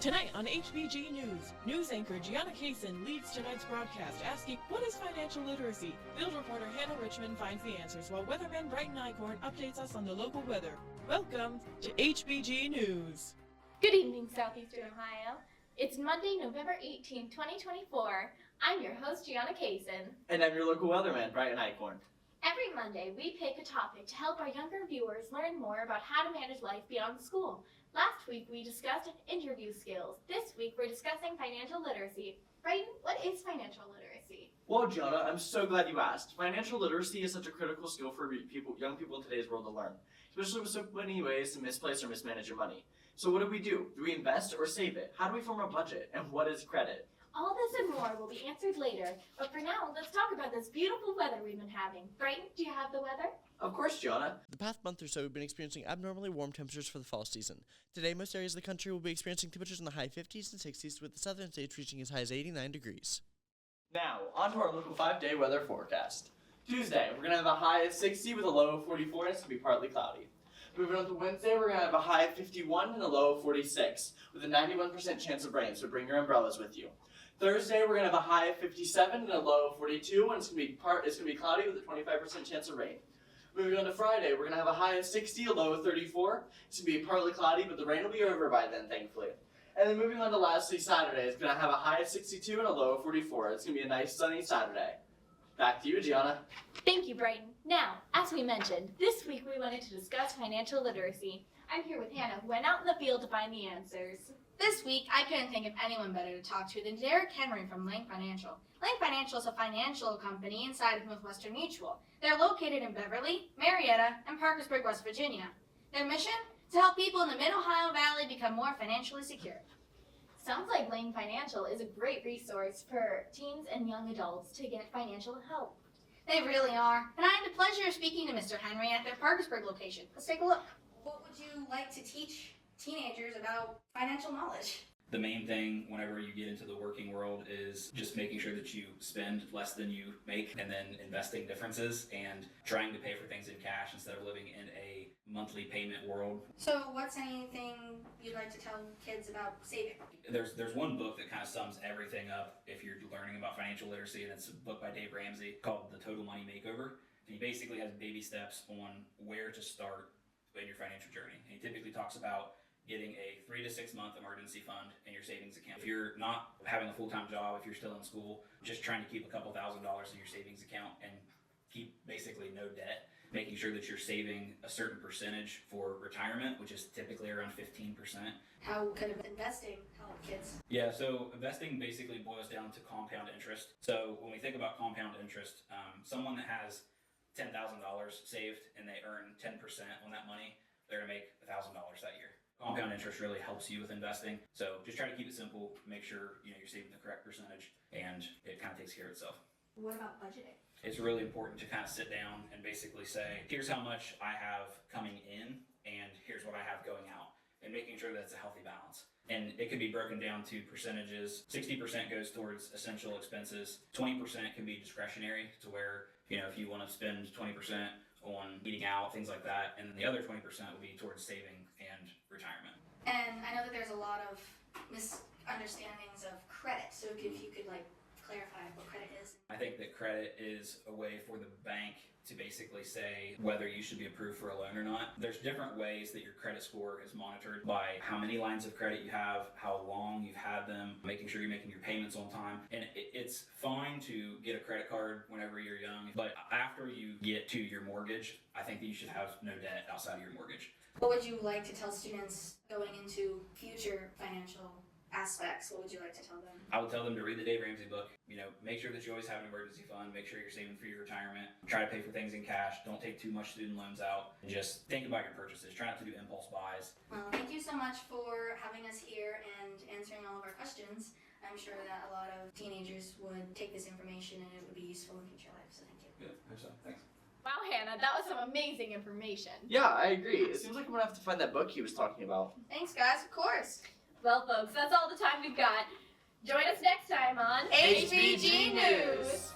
Tonight on HBG news anchor Gianna Kaysen leads tonight's broadcast asking, what is financial literacy? Field reporter Hannah Richmond finds the answers while weatherman Brighton Icorn updates us on the local weather. Welcome to HBG News. Good evening, Southeastern Ohio. It's Monday, November 18, 2024. I'm your host, Gianna Kaysen. And I'm your local weatherman, Brighton Icorn. Every Monday, we pick a topic to help our younger viewers learn more about how to manage life beyond school. Last week, we discussed interview skills. This week, we're discussing financial literacy. Brighton, what is financial literacy? Well, Gianna, I'm so glad you asked. Financial literacy is such a critical skill for young people in today's world to learn, especially with so many ways to misplace or mismanage your money. So what do? Do we invest or save it? How do we form a budget? And what is credit? All this and more will be answered later, but for now, let's talk about this beautiful weather we've been having. Brighton, do you have the weather? Of course, Gianna. The past month or so, we've been experiencing abnormally warm temperatures for the fall season. Today, most areas of the country will be experiencing temperatures in the high 50s and 60s, with the southern states reaching as high as 89 degrees. Now, on to our local 5-day weather forecast. Tuesday, we're going to have a high of 60 with a low of 44, and it's going to be partly cloudy. Moving on to Wednesday, we're going to have a high of 51 and a low of 46, with a 91% chance of rain, so bring your umbrellas with you. Thursday, we're going to have a high of 57 and a low of 42, and it's going to be cloudy with a 25% chance of rain. Moving on to Friday, we're going to have a high of 60, a low of 34. It's going to be partly cloudy, but the rain will be over by then, thankfully. And then moving on to lastly, Saturday, it's going to have a high of 62 and a low of 44. It's going to be a nice sunny Saturday. Back to you, Gianna. Thank you, Brighton. Now, as we mentioned, this week we wanted to discuss financial literacy. I'm here with Hannah, who went out in the field to find the answers. This week, I couldn't think of anyone better to talk to than Derek Henry from Lang Financial. Lang Financial is a financial company inside of Northwestern Mutual. They're located in Beverly, Marietta, and Parkersburg, West Virginia. Their mission? To help people in the Mid-Ohio Valley become more financially secure. Sounds like Lang Financial is a great resource for teens and young adults to get financial help. They really are, and I had the pleasure of speaking to Mr. Henry at their Parkersburg location. Let's take a look. What would you like to teach teenagers about financial knowledge? The main thing whenever you get into the working world is just making sure that you spend less than you make, and then investing differences and trying to pay for things in cash instead of living in a monthly payment world. So what's anything you'd like to tell kids about saving? There's one book that kind of sums everything up if you're learning about financial literacy, and it's a book by Dave Ramsey called The Total Money Makeover. And he basically has baby steps on where to start in your financial journey. And he typically talks about getting a 3 to 6 month emergency fund in your savings account. If you're not having a full-time job, if you're still in school, just trying to keep a couple $1,000s in your savings account and keep basically no debt, making sure that you're saving a certain percentage for retirement, which is typically around 15%. How could investing help kids? Yeah, so investing basically boils down to compound interest. So when we think about compound interest, someone that has $10,000 saved and they earn 10% on that money, they're gonna make $1,000 that year. Compound interest really helps you with investing. So just try to keep it simple, make sure you're saving the correct percentage, and it kind of takes care of itself. What about budgeting? It's really important to kind of sit down and basically say, here's how much I have coming in, and here's what I have going out, and making sure that it's a healthy balance. And it can be broken down to percentages. 60% goes towards essential expenses. 20% can be discretionary, to where, if you want to spend 20% on eating out, things like that, and then the other 20% will be towards saving and retirement. And I know that there's a lot of misunderstandings of credit, so if you could clarify what credit is. I think that credit is a way for the bank to basically say whether you should be approved for a loan or not. There's different ways that your credit score is monitored by how many lines of credit you have, how long you've had them, making sure you're making your payments on time. And it's fine to get a credit card whenever you're young, but after you get to your mortgage, I think that you should have no debt outside of your mortgage. What would you like to tell students going into future financial aspects? What would you like to tell them? I would tell them to read the Dave Ramsey book. Make sure that you always have an emergency fund. Make sure you're saving for your retirement. Try to pay for things in cash. Don't take too much student loans out. And just think about your purchases. Try not to do impulse buys. Well, thank you so much for having us here and answering all of our questions. I'm sure that a lot of teenagers would take this information and it would be useful in future life, so thank you. Good. Hope so. Thanks. Wow, Hannah, that was some amazing information. Yeah, I agree. It seems like I'm going to have to find that book he was talking about. Thanks, guys. Of course. Well, folks, that's all the time we've got. Join us next time on HBG News.